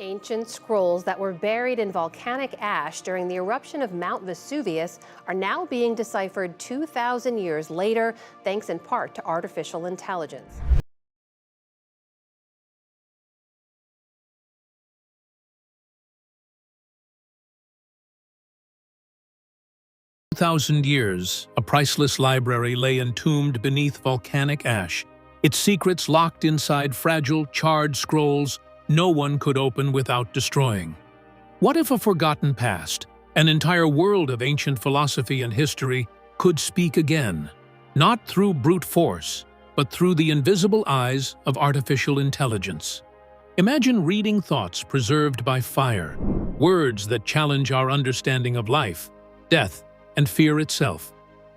Ancient scrolls that were buried in volcanic ash during the eruption of Mount Vesuvius are now being deciphered 2,000 years later, thanks in part to artificial intelligence. Thousand years, a priceless library lay entombed beneath volcanic ash, its secrets locked inside fragile, charred scrolls no one could open without destroying. What if a forgotten past, an entire world of ancient philosophy and history, could speak again, not through brute force, but through the invisible eyes of artificial intelligence? Imagine reading thoughts preserved by fire, words that challenge our understanding of life, death, and fear itself.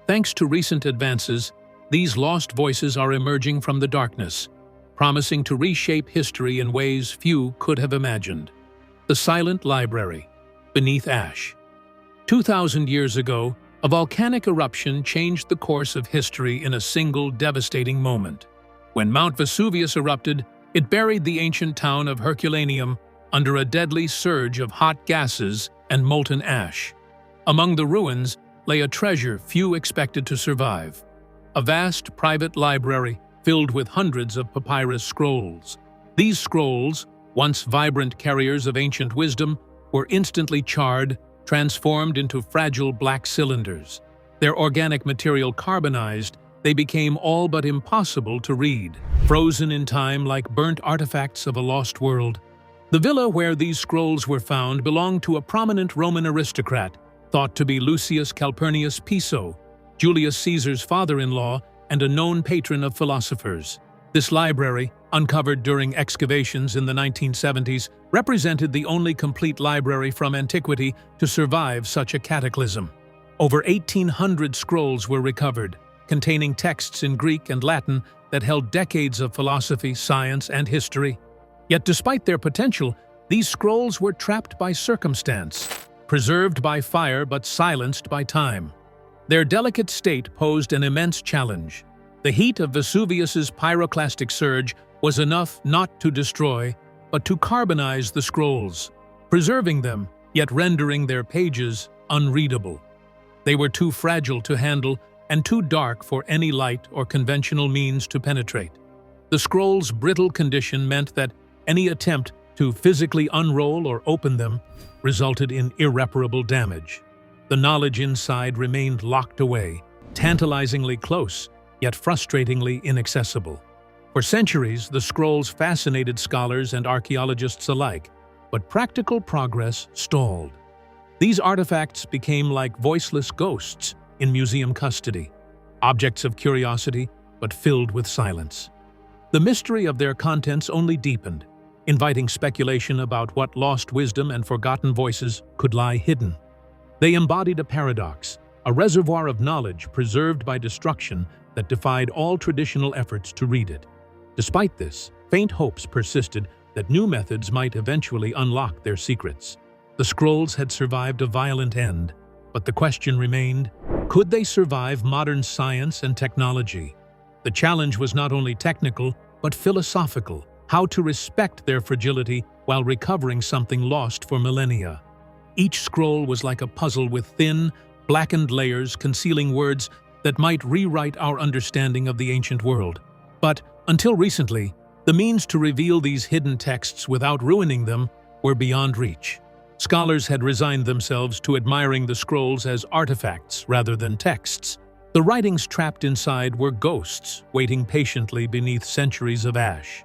Thanks to recent advances, these lost voices are emerging from the darkness, promising to reshape history in ways few could have imagined. The silent library, beneath ash. 2,000 years ago, a volcanic eruption changed the course of history in a single devastating moment. When Mount Vesuvius erupted, it buried the ancient town of Herculaneum under a deadly surge of hot gases and molten ash. Among the ruins lay a treasure few expected to survive. A vast private library filled with hundreds of papyrus scrolls. These scrolls, once vibrant carriers of ancient wisdom, were instantly charred, transformed into fragile black cylinders. Their organic material carbonized, they became all but impossible to read, frozen in time like burnt artifacts of a lost world. The villa where these scrolls were found belonged to a prominent Roman aristocrat, thought to be Lucius Calpurnius Piso, Julius Caesar's father-in-law and a known patron of philosophers. This library, uncovered during excavations in the 1970s, represented the only complete library from antiquity to survive such a cataclysm. Over 1,800 scrolls were recovered, containing texts in Greek and Latin that held decades of philosophy, science, and history. Yet despite their potential, these scrolls were trapped by circumstance, preserved by fire but silenced by time. Their delicate state posed an immense challenge. The heat of Vesuvius's pyroclastic surge was enough not to destroy, but to carbonize the scrolls, preserving them, yet rendering their pages unreadable. They were too fragile to handle and too dark for any light or conventional means to penetrate. The scrolls' brittle condition meant that any attempt to physically unroll or open them resulted in irreparable damage. The knowledge inside remained locked away, tantalizingly close, yet frustratingly inaccessible. For centuries, the scrolls fascinated scholars and archaeologists alike, but practical progress stalled. These artifacts became like voiceless ghosts in museum custody, objects of curiosity, but filled with silence. The mystery of their contents only deepened, inviting speculation about what lost wisdom and forgotten voices could lie hidden. They embodied a paradox, a reservoir of knowledge preserved by destruction that defied all traditional efforts to read it. Despite this, faint hopes persisted that new methods might eventually unlock their secrets. The scrolls had survived a violent end, but the question remained, could they survive modern science and technology? The challenge was not only technical, but philosophical: how to respect their fragility while recovering something lost for millennia. Each scroll was like a puzzle with thin, blackened layers concealing words that might rewrite our understanding of the ancient world. But, until recently, the means to reveal these hidden texts without ruining them were beyond reach. Scholars had resigned themselves to admiring the scrolls as artifacts rather than texts. The writings trapped inside were ghosts, waiting patiently beneath centuries of ash.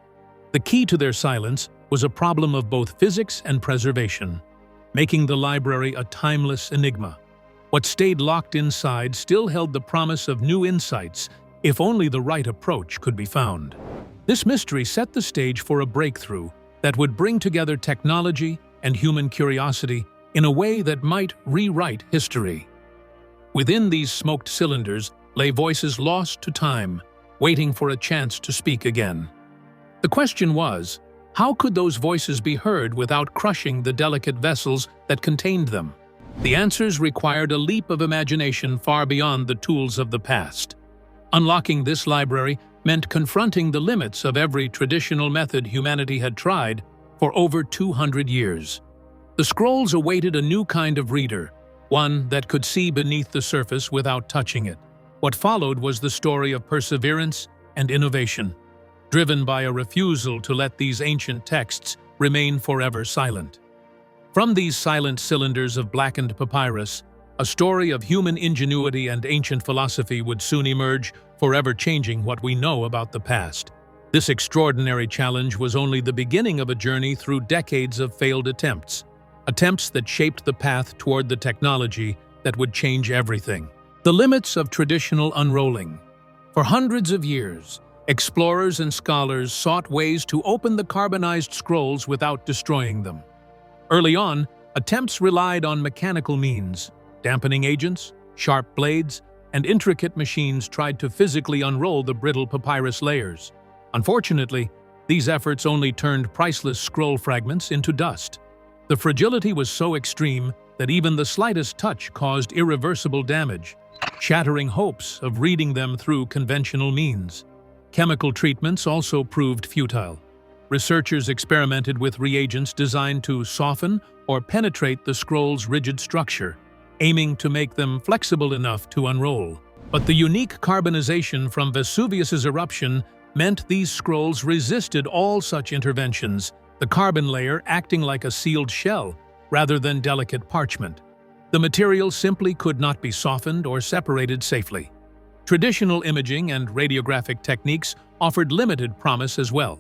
The key to their silence was a problem of both physics and preservation, making the library a timeless enigma. What stayed locked inside still held the promise of new insights, if only the right approach could be found. This mystery set the stage for a breakthrough that would bring together technology and human curiosity in a way that might rewrite history. Within these smoked cylinders lay voices lost to time, waiting for a chance to speak again. The question was, how could those voices be heard without crushing the delicate vessels that contained them? The answers required a leap of imagination far beyond the tools of the past. Unlocking this library meant confronting the limits of every traditional method humanity had tried, for over 200 years. The scrolls awaited a new kind of reader, one that could see beneath the surface without touching it. What followed was the story of perseverance and innovation, driven by a refusal to let these ancient texts remain forever silent. From these silent cylinders of blackened papyrus, a story of human ingenuity and ancient philosophy would soon emerge, forever changing what we know about the past. This extraordinary challenge was only the beginning of a journey through decades of failed attempts that shaped the path toward the technology that would change everything. The limits of traditional unrolling. For hundreds of years, explorers and scholars sought ways to open the carbonized scrolls without destroying them. Early on, attempts relied on mechanical means. Dampening agents, sharp blades, and intricate machines tried to physically unroll the brittle papyrus layers. Unfortunately, these efforts only turned priceless scroll fragments into dust. The fragility was so extreme that even the slightest touch caused irreversible damage, shattering hopes of reading them through conventional means. Chemical treatments also proved futile. Researchers experimented with reagents designed to soften or penetrate the scroll's rigid structure, aiming to make them flexible enough to unroll. But the unique carbonization from Vesuvius's eruption meant these scrolls resisted all such interventions, the carbon layer acting like a sealed shell rather than delicate parchment. The material simply could not be softened or separated safely. Traditional imaging and radiographic techniques offered limited promise as well.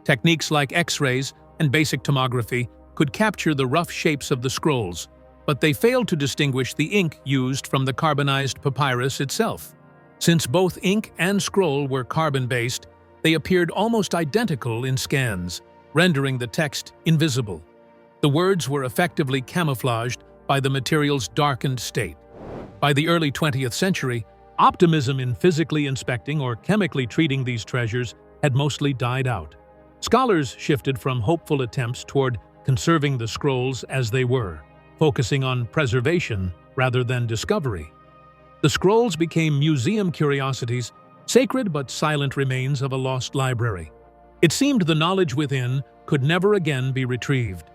Techniques like X-rays and basic tomography could capture the rough shapes of the scrolls, but they failed to distinguish the ink used from the carbonized papyrus itself. Since both ink and scroll were carbon-based, they appeared almost identical in scans, rendering the text invisible. The words were effectively camouflaged by the material's darkened state. By the early 20th century, optimism in physically inspecting or chemically treating these treasures had mostly died out. Scholars shifted from hopeful attempts toward conserving the scrolls as they were, focusing on preservation rather than discovery. The scrolls became museum curiosities, sacred but silent remains of a lost library. It seemed the knowledge within could never again be retrieved.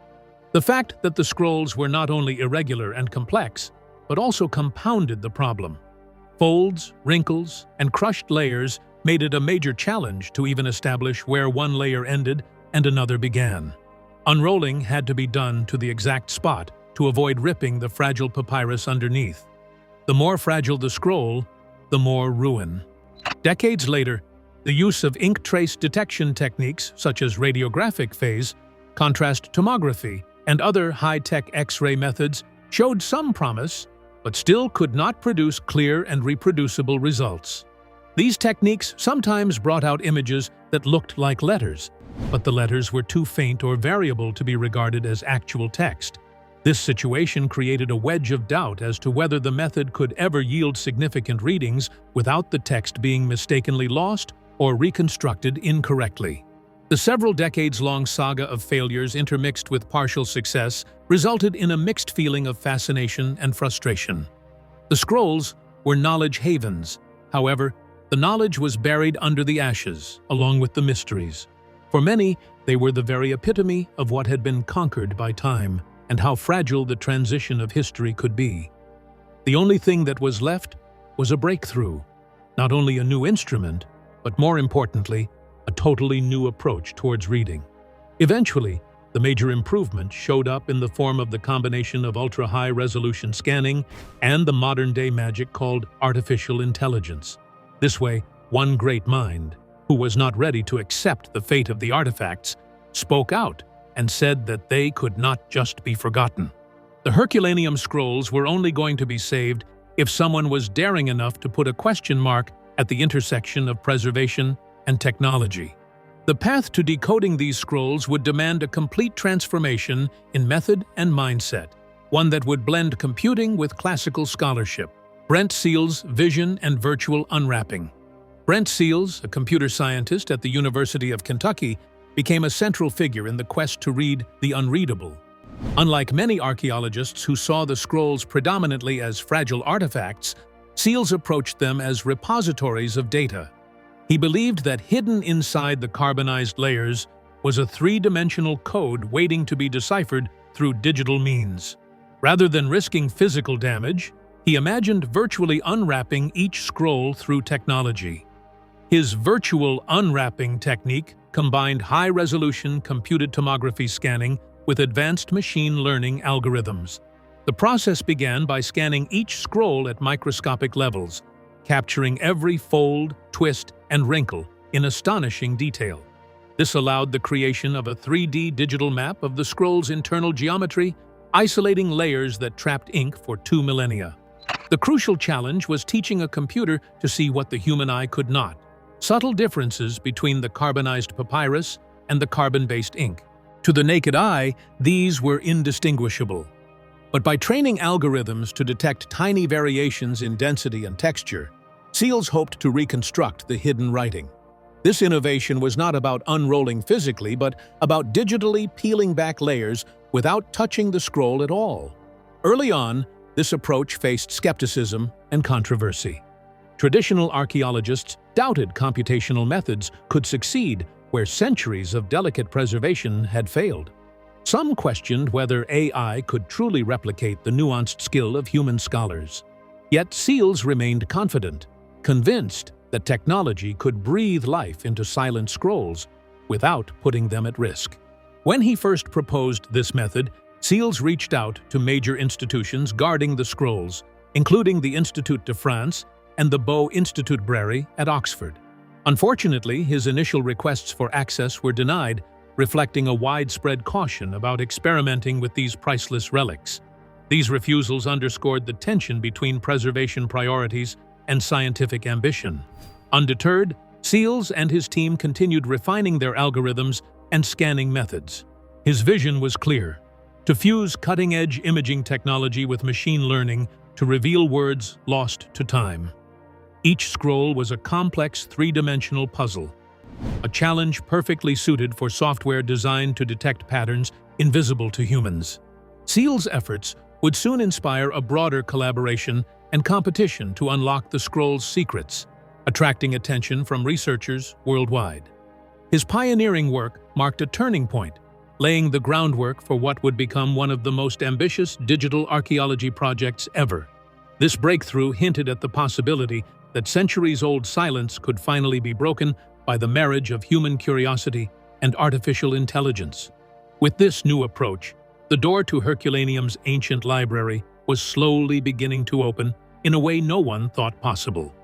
The fact that the scrolls were not only irregular and complex, but also compounded the problem. Folds, wrinkles, and crushed layers made it a major challenge to even establish where one layer ended and another began. Unrolling had to be done to the exact spot to avoid ripping the fragile papyrus underneath. The more fragile the scroll, the more ruin. Decades later, the use of ink trace detection techniques such as radiographic phase, contrast tomography, and other high-tech X-ray methods showed some promise, but still could not produce clear and reproducible results. These techniques sometimes brought out images that looked like letters, but the letters were too faint or variable to be regarded as actual text. This situation created a wedge of doubt as to whether the method could ever yield significant readings without the text being mistakenly lost or reconstructed incorrectly. The several decades-long saga of failures intermixed with partial success resulted in a mixed feeling of fascination and frustration. The scrolls were knowledge havens. However, the knowledge was buried under the ashes, along with the mysteries. For many, they were the very epitome of what had been conquered by time, and how fragile the transition of history could be. The only thing that was left was a breakthrough, not only a new instrument, but more importantly, a totally new approach towards reading. Eventually, the major improvement showed up in the form of the combination of ultra-high-resolution scanning and the modern-day magic called artificial intelligence. This way, one great mind, who was not ready to accept the fate of the artifacts, spoke out and said that they could not just be forgotten. The Herculaneum scrolls were only going to be saved if someone was daring enough to put a question mark at the intersection of preservation and technology. The path to decoding these scrolls would demand a complete transformation in method and mindset, one that would blend computing with classical scholarship. Brent Seal's vision and virtual unwrapping. Brent Seals, a computer scientist at the University of Kentucky, became a central figure in the quest to read the unreadable. Unlike many archaeologists who saw the scrolls predominantly as fragile artifacts, Seals approached them as repositories of data. He believed that hidden inside the carbonized layers was a three-dimensional code waiting to be deciphered through digital means. Rather than risking physical damage, he imagined virtually unwrapping each scroll through technology. His virtual unwrapping technique combined high-resolution computed tomography scanning with advanced machine learning algorithms. The process began by scanning each scroll at microscopic levels, capturing every fold, twist, and wrinkle in astonishing detail. This allowed the creation of a 3D digital map of the scroll's internal geometry, isolating layers that trapped ink for 2 millennia. The crucial challenge was teaching a computer to see what the human eye could not: subtle differences between the carbonized papyrus and the carbon-based ink. To the naked eye, these were indistinguishable. But by training algorithms to detect tiny variations in density and texture, Seals hoped to reconstruct the hidden writing. This innovation was not about unrolling physically, but about digitally peeling back layers without touching the scroll at all. Early on, this approach faced skepticism and controversy. Traditional archaeologists doubted computational methods could succeed where centuries of delicate preservation had failed. Some questioned whether AI could truly replicate the nuanced skill of human scholars. Yet Seals remained confident, convinced that technology could breathe life into silent scrolls without putting them at risk. When he first proposed this method, Seals reached out to major institutions guarding the scrolls, including the Institut de France and the Beaux Institut Brera at Oxford. Unfortunately, his initial requests for access were denied, reflecting a widespread caution about experimenting with these priceless relics. These refusals underscored the tension between preservation priorities and scientific ambition. Undeterred, Seals and his team continued refining their algorithms and scanning methods. His vision was clear: to fuse cutting-edge imaging technology with machine learning to reveal words lost to time. Each scroll was a complex three-dimensional puzzle, a challenge perfectly suited for software designed to detect patterns invisible to humans. Seals' efforts would soon inspire a broader collaboration and competition to unlock the scroll's secrets, attracting attention from researchers worldwide. His pioneering work marked a turning point, laying the groundwork for what would become one of the most ambitious digital archaeology projects ever. This breakthrough hinted at the possibility that centuries-old silence could finally be broken by the marriage of human curiosity and artificial intelligence. With this new approach, the door to Herculaneum's ancient library was slowly beginning to open in a way no one thought possible.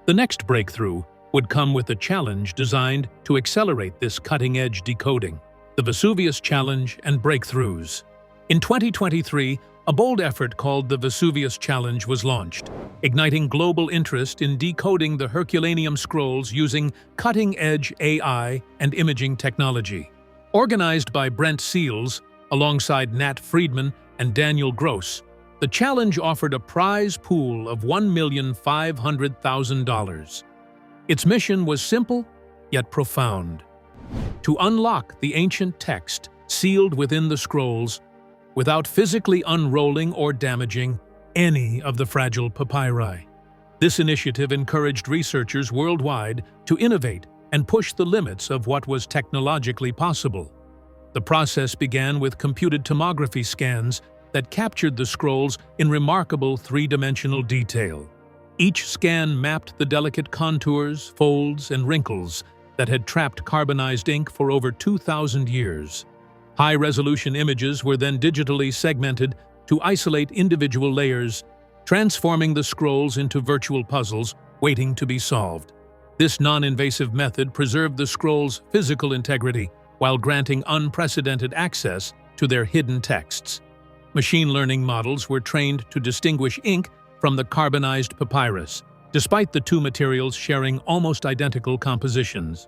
The next breakthrough would come with a challenge designed to accelerate this cutting-edge decoding: the Vesuvius Challenge and Breakthroughs. In 2023, a bold effort called the Vesuvius Challenge was launched, igniting global interest in decoding the Herculaneum scrolls using cutting-edge AI and imaging technology. Organized by Brent Seals, alongside Nat Friedman and Daniel Gross, the challenge offered a prize pool of $1,500,000. Its mission was simple, yet profound: to unlock the ancient text sealed within the scrolls without physically unrolling or damaging any of the fragile papyri. This initiative encouraged researchers worldwide to innovate and push the limits of what was technologically possible. The process began with computed tomography scans that captured the scrolls in remarkable three-dimensional detail. Each scan mapped the delicate contours, folds, and wrinkles that had trapped carbonized ink for over 2,000 years. High-resolution images were then digitally segmented to isolate individual layers, transforming the scrolls into virtual puzzles waiting to be solved. This non-invasive method preserved the scrolls' physical integrity while granting unprecedented access to their hidden texts. Machine learning models were trained to distinguish ink from the carbonized papyrus, despite the two materials sharing almost identical compositions.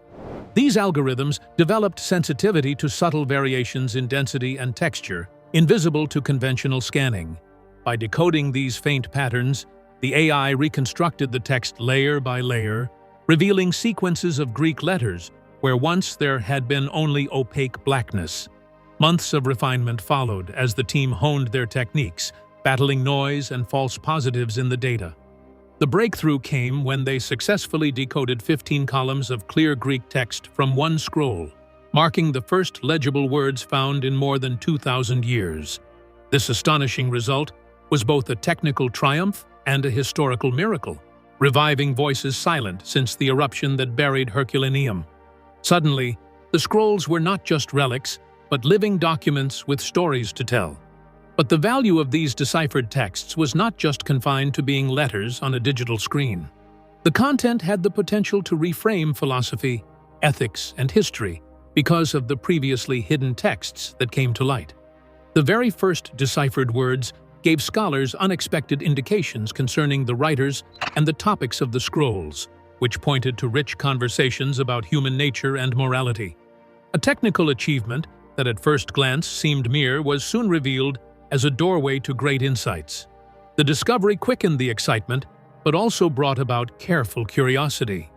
These algorithms developed sensitivity to subtle variations in density and texture, invisible to conventional scanning. By decoding these faint patterns, the AI reconstructed the text layer by layer, revealing sequences of Greek letters where once there had been only opaque blackness. Months of refinement followed as the team honed their techniques, battling noise and false positives in the data. The breakthrough came when they successfully decoded 15 columns of clear Greek text from one scroll, marking the first legible words found in more than 2,000 years. This astonishing result was both a technical triumph and a historical miracle, reviving voices silent since the eruption that buried Herculaneum. Suddenly, the scrolls were not just relics, but living documents with stories to tell. But the value of these deciphered texts was not just confined to being letters on a digital screen. The content had the potential to reframe philosophy, ethics, and history because of the previously hidden texts that came to light. The very first deciphered words gave scholars unexpected indications concerning the writers and the topics of the scrolls, which pointed to rich conversations about human nature and morality. A technical achievement that at first glance seemed mere was soon revealed as a doorway to great insights. The discovery quickened the excitement, but also brought about careful curiosity.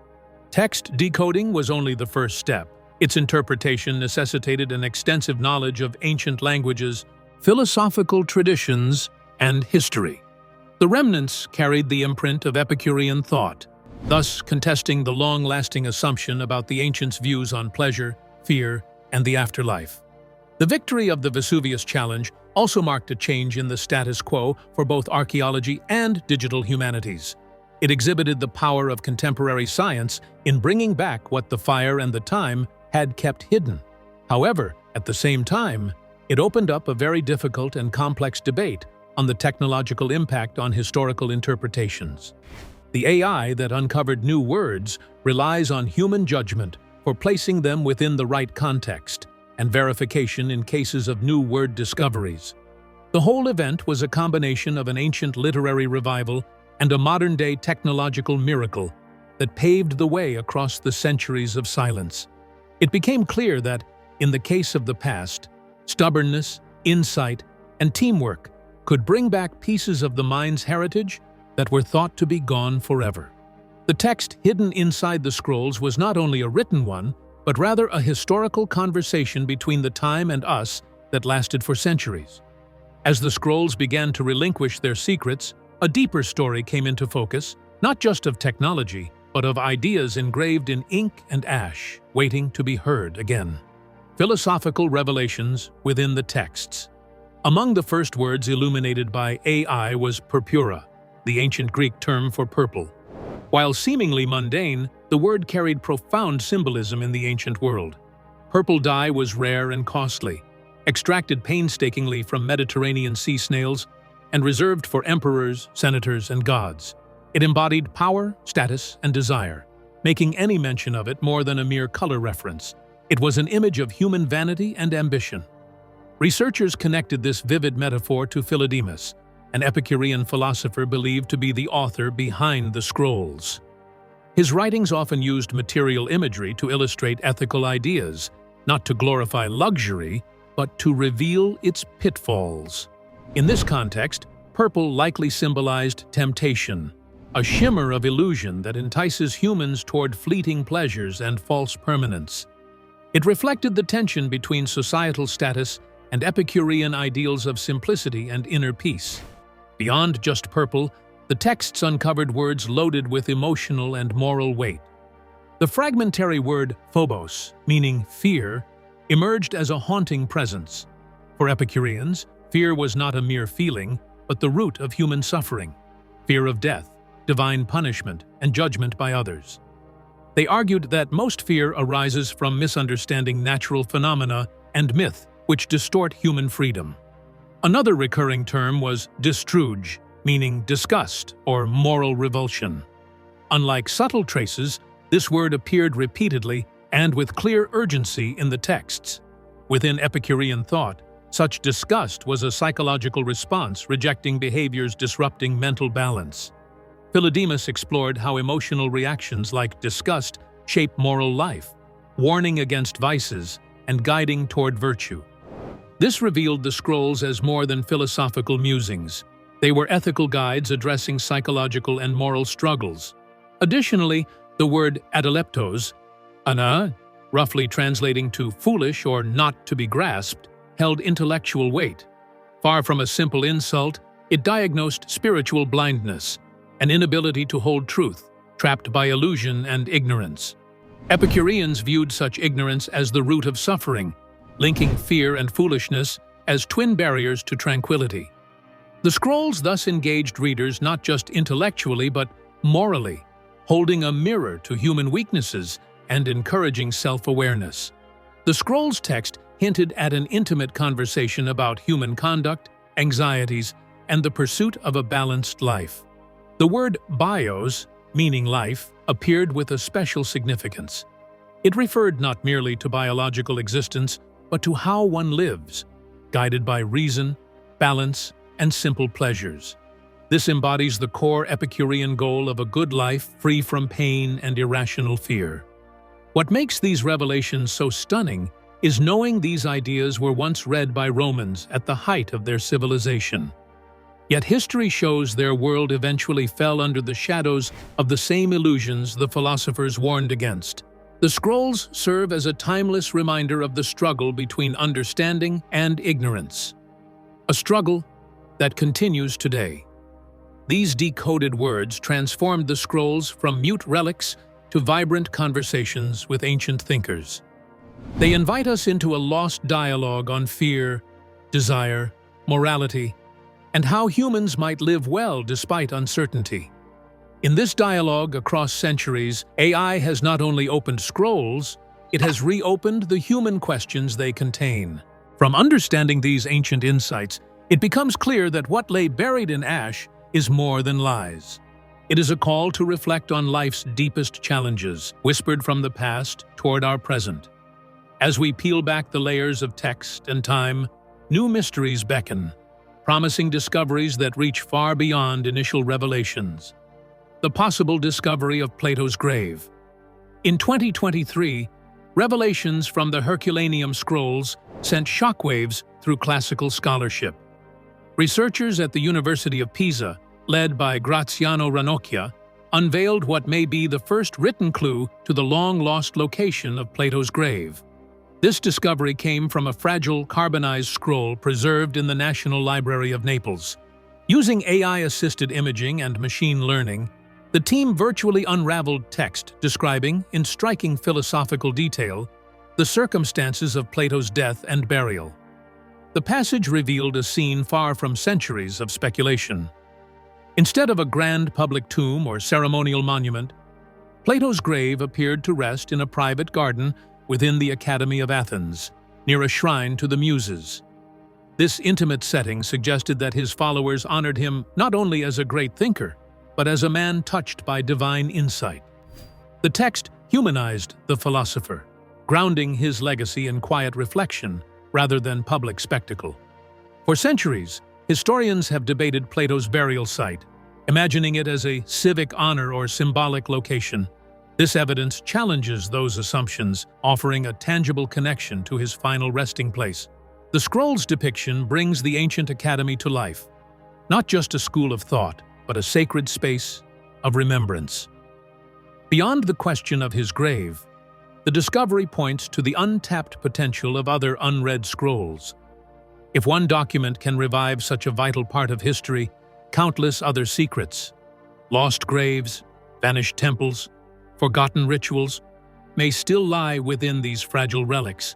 Text decoding was only the first step. Its interpretation necessitated an extensive knowledge of ancient languages, philosophical traditions, and history. The remnants carried the imprint of Epicurean thought, thus contesting the long-lasting assumption about the ancients' views on pleasure, fear, and the afterlife. The victory of the Vesuvius challenge also marked a change in the status quo for both archaeology and digital humanities. It exhibited the power of contemporary science in bringing back what the fire and the time had kept hidden. However, at the same time, it opened up a very difficult and complex debate on the technological impact on historical interpretations. The AI that uncovered new words relies on human judgment for placing them within the right context and verification in cases of new word discoveries. The whole event was a combination of an ancient literary revival and a modern-day technological miracle that paved the way across the centuries of silence. It became clear that, in the case of the past, stubbornness, insight, and teamwork could bring back pieces of the mind's heritage that were thought to be gone forever. The text hidden inside the scrolls was not only a written one, but rather a historical conversation between the time and us that lasted for centuries. As the scrolls began to relinquish their secrets, a deeper story came into focus, not just of technology, but of ideas engraved in ink and ash, waiting to be heard again. Philosophical revelations within the texts. Among the first words illuminated by AI was purpura, the ancient Greek term for purple. While seemingly mundane, the word carried profound symbolism in the ancient world. Purple dye was rare and costly, extracted painstakingly from Mediterranean sea snails, and reserved for emperors, senators, and gods. It embodied power, status, and desire, making any mention of it more than a mere color reference. It was an image of human vanity and ambition. Researchers connected this vivid metaphor to Philodemus, an Epicurean philosopher believed to be the author behind the scrolls. His writings often used material imagery to illustrate ethical ideas, not to glorify luxury, but to reveal its pitfalls. In this context, purple likely symbolized temptation, a shimmer of illusion that entices humans toward fleeting pleasures and false permanence. It reflected the tension between societal status and Epicurean ideals of simplicity and inner peace. Beyond just purple, the texts uncovered words loaded with emotional and moral weight. The fragmentary word phobos, meaning fear, emerged as a haunting presence. For Epicureans, fear was not a mere feeling, but the root of human suffering, fear of death, divine punishment, and judgment by others. They argued that most fear arises from misunderstanding natural phenomena and myth, which distort human freedom. Another recurring term was distruge, meaning disgust or moral revulsion. Unlike subtle traces, this word appeared repeatedly and with clear urgency in the texts. Within Epicurean thought, such disgust was a psychological response rejecting behaviors disrupting mental balance. Philodemus explored how emotional reactions like disgust shape moral life, warning against vices and guiding toward virtue. This revealed the scrolls as more than philosophical musings. They were ethical guides addressing psychological and moral struggles. Additionally, the word adaleptos, ana, roughly translating to foolish or not to be grasped, held intellectual weight. Far from a simple insult, it diagnosed spiritual blindness, an inability to hold truth, trapped by illusion and ignorance. Epicureans viewed such ignorance as the root of suffering, linking fear and foolishness as twin barriers to tranquility. The scrolls thus engaged readers not just intellectually but morally, holding a mirror to human weaknesses and encouraging self-awareness. The scrolls' text hinted at an intimate conversation about human conduct, anxieties, and the pursuit of a balanced life. The word bios, meaning life, appeared with a special significance. It referred not merely to biological existence, but to how one lives, guided by reason, balance, and simple pleasures. This embodies the core Epicurean goal of a good life free from pain and irrational fear. What makes these revelations so stunning is knowing these ideas were once read by Romans at the height of their civilization. Yet history shows their world eventually fell under the shadows of the same illusions the philosophers warned against. The scrolls serve as a timeless reminder of the struggle between understanding and ignorance, a struggle that continues today. These decoded words transformed the scrolls from mute relics to vibrant conversations with ancient thinkers. They invite us into a lost dialogue on fear, desire, morality, and how humans might live well despite uncertainty. In this dialogue across centuries, AI has not only opened scrolls, it has reopened the human questions they contain. From understanding these ancient insights, it becomes clear that what lay buried in ash is more than lies. It is a call to reflect on life's deepest challenges, whispered from the past toward our present. As we peel back the layers of text and time, new mysteries beckon, promising discoveries that reach far beyond initial revelations. The possible discovery of Plato's grave. In 2023, revelations from the Herculaneum scrolls sent shockwaves through classical scholarship. Researchers at the University of Pisa, led by Graziano Ranocchia, unveiled what may be the first written clue to the long-lost location of Plato's grave. This discovery came from a fragile carbonized scroll preserved in the National Library of Naples. Using AI-assisted imaging and machine learning, the team virtually unraveled text describing, in striking philosophical detail, the circumstances of Plato's death and burial. The passage revealed a scene far from centuries of speculation. Instead of a grand public tomb or ceremonial monument, Plato's grave appeared to rest in a private garden within the Academy of Athens, near a shrine to the Muses. This intimate setting suggested that his followers honored him not only as a great thinker, but as a man touched by divine insight. The text humanized the philosopher, grounding his legacy in quiet reflection rather than public spectacle. For centuries, historians have debated Plato's burial site, imagining it as a civic honor or symbolic location. This evidence challenges those assumptions, offering a tangible connection to his final resting place. The scroll's depiction brings the ancient academy to life, not just a school of thought, but a sacred space of remembrance. Beyond the question of his grave, the discovery points to the untapped potential of other unread scrolls. If one document can revive such a vital part of history, countless other secrets, lost graves, vanished temples, forgotten rituals, may still lie within these fragile relics.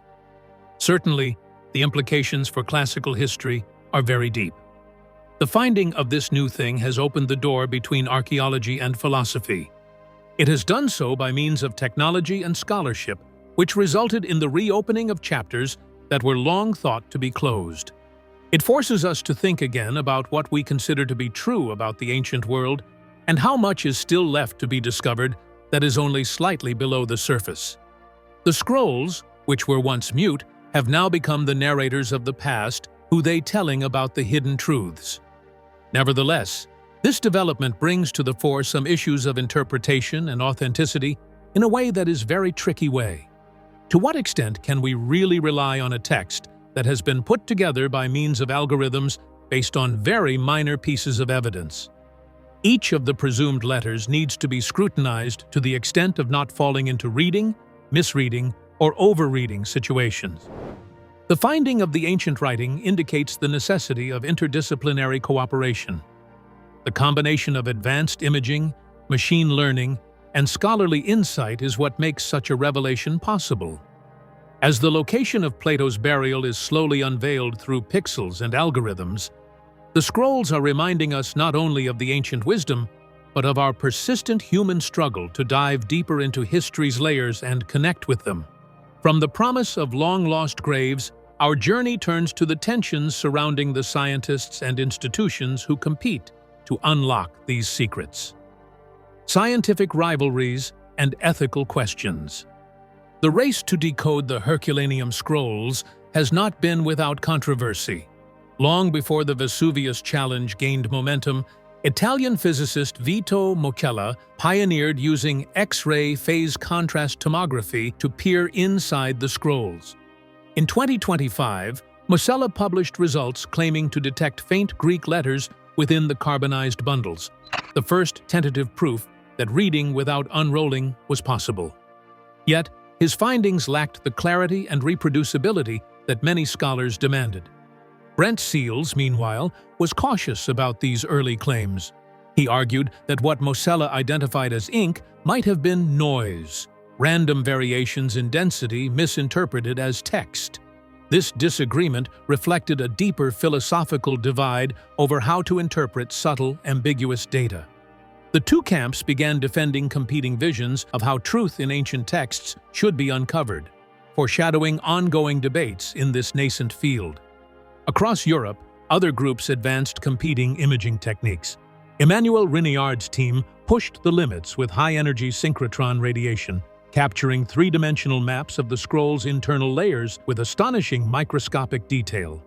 Certainly, the implications for classical history are very deep. The finding of this new thing has opened the door between archaeology and philosophy. It has done so by means of technology and scholarship, which resulted in the reopening of chapters that were long thought to be closed. It forces us to think again about what we consider to be true about the ancient world and how much is still left to be discovered that is only slightly below the surface. The scrolls, which were once mute, have now become the narrators of the past, who they telling about the hidden truths. Nevertheless, this development brings to the fore some issues of interpretation and authenticity in a way that is very tricky way. To what extent can we really rely on a text that has been put together by means of algorithms based on very minor pieces of evidence? Each of the presumed letters needs to be scrutinized to the extent of not falling into reading, misreading, or overreading situations. The finding of the ancient writing indicates the necessity of interdisciplinary cooperation. The combination of advanced imaging, machine learning, and scholarly insight is what makes such a revelation possible. As the location of Plato's burial is slowly unveiled through pixels and algorithms, the scrolls are reminding us not only of the ancient wisdom, but of our persistent human struggle to dive deeper into history's layers and connect with them. From the promise of long-lost graves, our journey turns to the tensions surrounding the scientists and institutions who compete to unlock these secrets. Scientific rivalries and ethical questions. The race to decode the Herculaneum scrolls has not been without controversy. Long before the Vesuvius challenge gained momentum, Italian physicist Vito Mochella pioneered using X-ray phase contrast tomography to peer inside the scrolls. In 2025, Mochella published results claiming to detect faint Greek letters within the carbonized bundles, the first tentative proof that reading without unrolling was possible. Yet, his findings lacked the clarity and reproducibility that many scholars demanded. Brent Seals, meanwhile, was cautious about these early claims. He argued that what Mochella identified as ink might have been noise, random variations in density misinterpreted as text. This disagreement reflected a deeper philosophical divide over how to interpret subtle, ambiguous data. The two camps began defending competing visions of how truth in ancient texts should be uncovered, foreshadowing ongoing debates in this nascent field. Across Europe, other groups advanced competing imaging techniques. Emmanuel Riniard's team pushed the limits with high-energy synchrotron radiation, capturing three-dimensional maps of the scroll's internal layers with astonishing microscopic detail.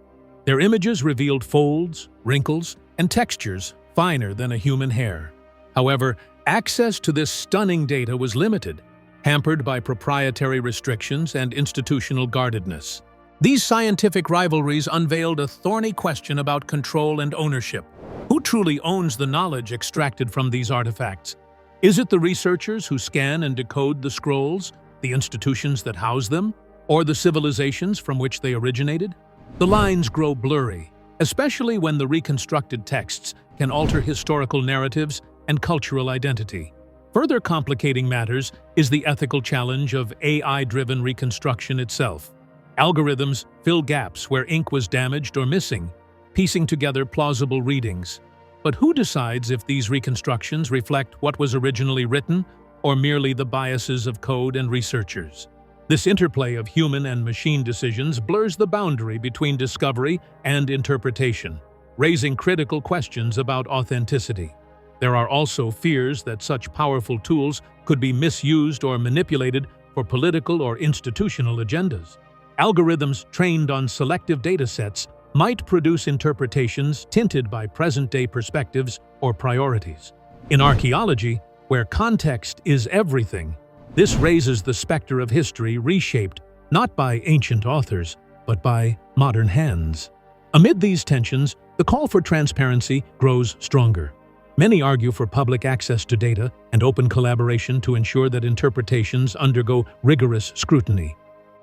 Their images revealed folds, wrinkles, and textures finer than a human hair. However, access to this stunning data was limited, hampered by proprietary restrictions and institutional guardedness. These scientific rivalries unveiled a thorny question about control and ownership. Who truly owns the knowledge extracted from these artifacts? Is it the researchers who scan and decode the scrolls, the institutions that house them, or the civilizations from which they originated? The lines grow blurry, especially when the reconstructed texts can alter historical narratives and cultural identity. Further complicating matters is the ethical challenge of AI-driven reconstruction itself. Algorithms fill gaps where ink was damaged or missing, piecing together plausible readings. But who decides if these reconstructions reflect what was originally written or merely the biases of code and researchers? This interplay of human and machine decisions blurs the boundary between discovery and interpretation, raising critical questions about authenticity. There are also fears that such powerful tools could be misused or manipulated for political or institutional agendas. Algorithms trained on selective datasets might produce interpretations tinted by present-day perspectives or priorities. In archaeology, where context is everything, this raises the specter of history reshaped not by ancient authors, but by modern hands. Amid these tensions, the call for transparency grows stronger. Many argue for public access to data and open collaboration to ensure that interpretations undergo rigorous scrutiny.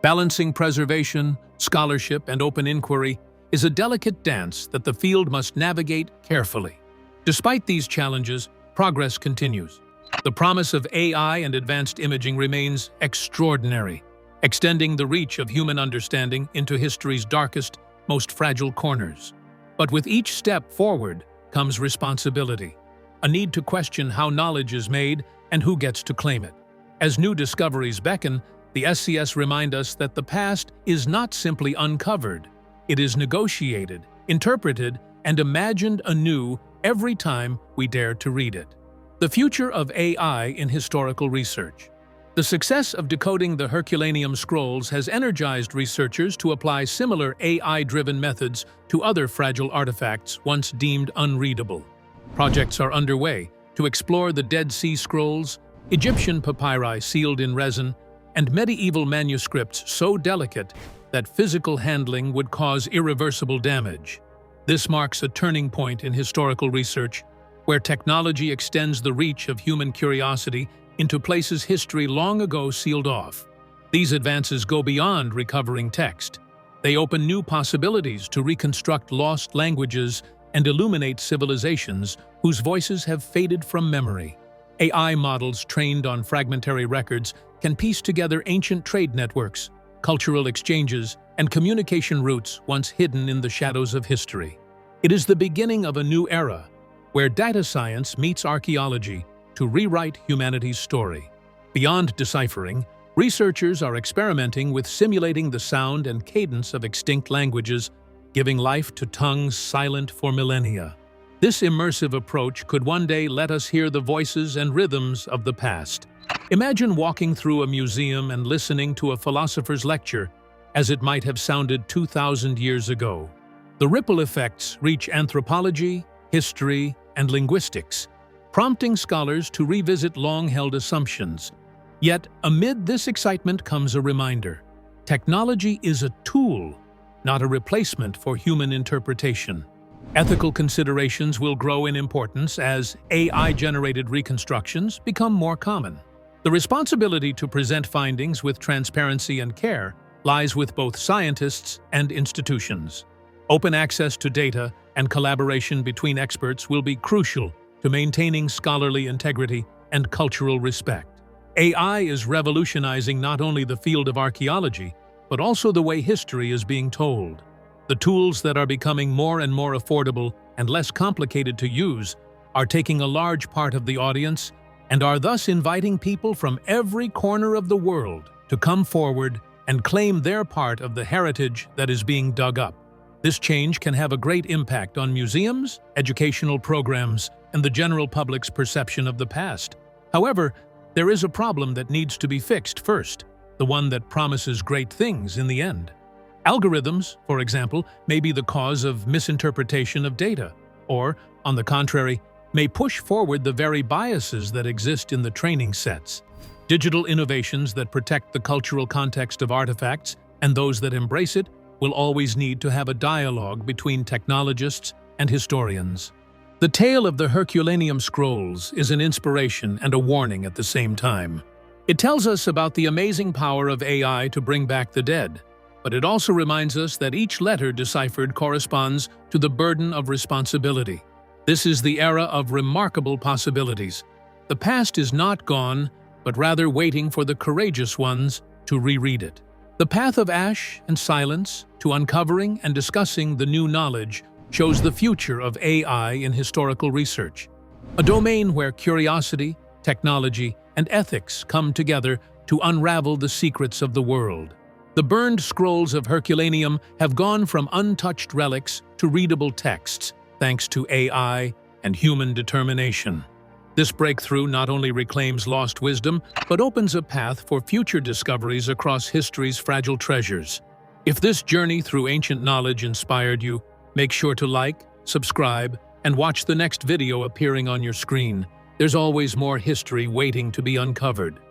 Balancing preservation, scholarship, and open inquiry is a delicate dance that the field must navigate carefully. Despite these challenges, progress continues. The promise of AI and advanced imaging remains extraordinary, extending the reach of human understanding into history's darkest, most fragile corners. But with each step forward comes responsibility, a need to question how knowledge is made and who gets to claim it. As new discoveries beckon, the SCS remind us that the past is not simply uncovered. It is negotiated, interpreted, and imagined anew every time we dare to read it. The future of AI in historical research. The success of decoding the Herculaneum scrolls has energized researchers to apply similar AI-driven methods to other fragile artifacts once deemed unreadable. Projects are underway to explore the Dead Sea Scrolls, Egyptian papyri sealed in resin, and medieval manuscripts so delicate that physical handling would cause irreversible damage. This marks a turning point in historical research, where technology extends the reach of human curiosity into places history long ago sealed off. These advances go beyond recovering text. They open new possibilities to reconstruct lost languages and illuminate civilizations whose voices have faded from memory. AI models trained on fragmentary records can piece together ancient trade networks, cultural exchanges, and communication routes once hidden in the shadows of history. It is the beginning of a new era, where data science meets archaeology to rewrite humanity's story. Beyond deciphering, researchers are experimenting with simulating the sound and cadence of extinct languages, giving life to tongues silent for millennia. This immersive approach could one day let us hear the voices and rhythms of the past. Imagine walking through a museum and listening to a philosopher's lecture as it might have sounded 2,000 years ago. The ripple effects reach anthropology, history, and linguistics, prompting scholars to revisit long-held assumptions. Yet, amid this excitement comes a reminder. Technology is a tool, not a replacement for human interpretation. Ethical considerations will grow in importance as AI-generated reconstructions become more common. The responsibility to present findings with transparency and care lies with both scientists and institutions. Open access to data and collaboration between experts will be crucial to maintaining scholarly integrity and cultural respect. AI is revolutionizing not only the field of archaeology, but also the way history is being told. The tools that are becoming more and more affordable and less complicated to use are taking a large part of the audience and are thus inviting people from every corner of the world to come forward and claim their part of the heritage that is being dug up. This change can have a great impact on museums, educational programs, and the general public's perception of the past. However, there is a problem that needs to be fixed first, the one that promises great things in the end. Algorithms, for example, may be the cause of misinterpretation of data, or, on the contrary, may push forward the very biases that exist in the training sets. Digital innovations that protect the cultural context of artifacts and those that embrace it will always need to have a dialogue between technologists and historians. The tale of the Herculaneum scrolls is an inspiration and a warning at the same time. It tells us about the amazing power of AI to bring back the dead, but it also reminds us that each letter deciphered corresponds to the burden of responsibility. This is the era of remarkable possibilities. The past is not gone, but rather waiting for the courageous ones to reread it. The path of ash and silence to uncovering and discussing the new knowledge shows the future of AI in historical research, a domain where curiosity, technology, and ethics come together to unravel the secrets of the world. The burned scrolls of Herculaneum have gone from untouched relics to readable texts, thanks to AI and human determination. This breakthrough not only reclaims lost wisdom, but opens a path for future discoveries across history's fragile treasures. If this journey through ancient knowledge inspired you, make sure to like, subscribe, and watch the next video appearing on your screen. There's always more history waiting to be uncovered.